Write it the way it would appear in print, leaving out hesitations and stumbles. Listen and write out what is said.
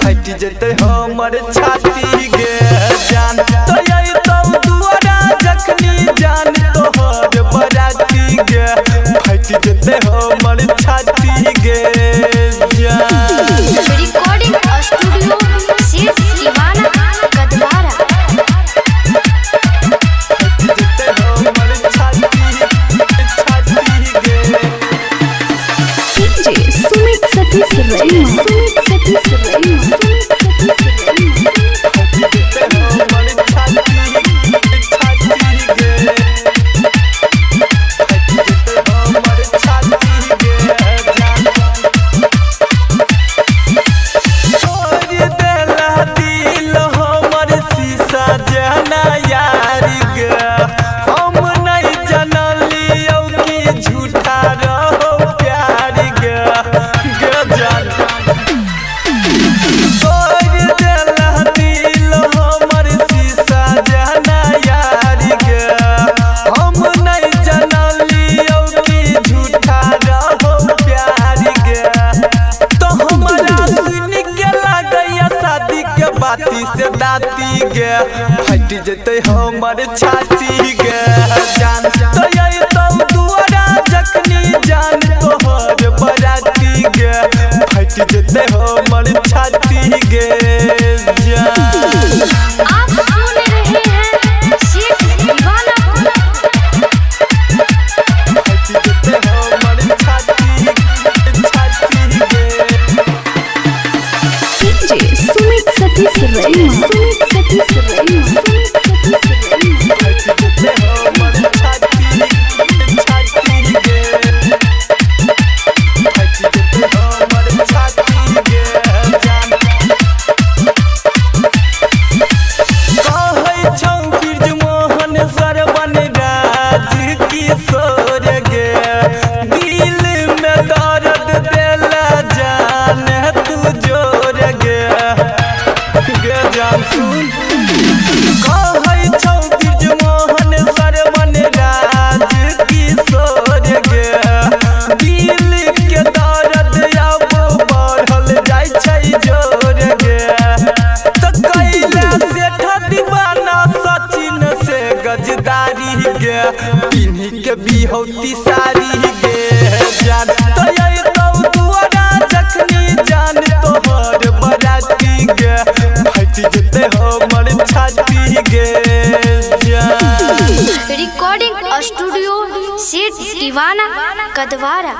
फट जते हमर छाती गे जान तो यही तो दुआरा जखनी जान तोहर बराती गे फट जते हमर छाती गे जान। रिकॉर्डिंग स्टूडियो शेष दीवाना कदवारा। फट जते हमर छाती गे डीजे सुमित सतीश रईमा बाती से दाती गे फट जते हमर छाती गे जान तो यही तो दुआरा जखनी जान तोहर बराती गे फट जते हमर छाती गे जान। आप सुन रहे हैं शेष दीवाना को। फट जते हमर छाती गे डीजे सुमित सतीश रईमा पिन्ही के बिहौती सारी गे जान तो यही तो दुआरा जखनी जान तोहर बराती गे फट जते हमर छाती गे जान। रिकॉर्डिंग स्टूडियो शेष दीवाना कदवारा।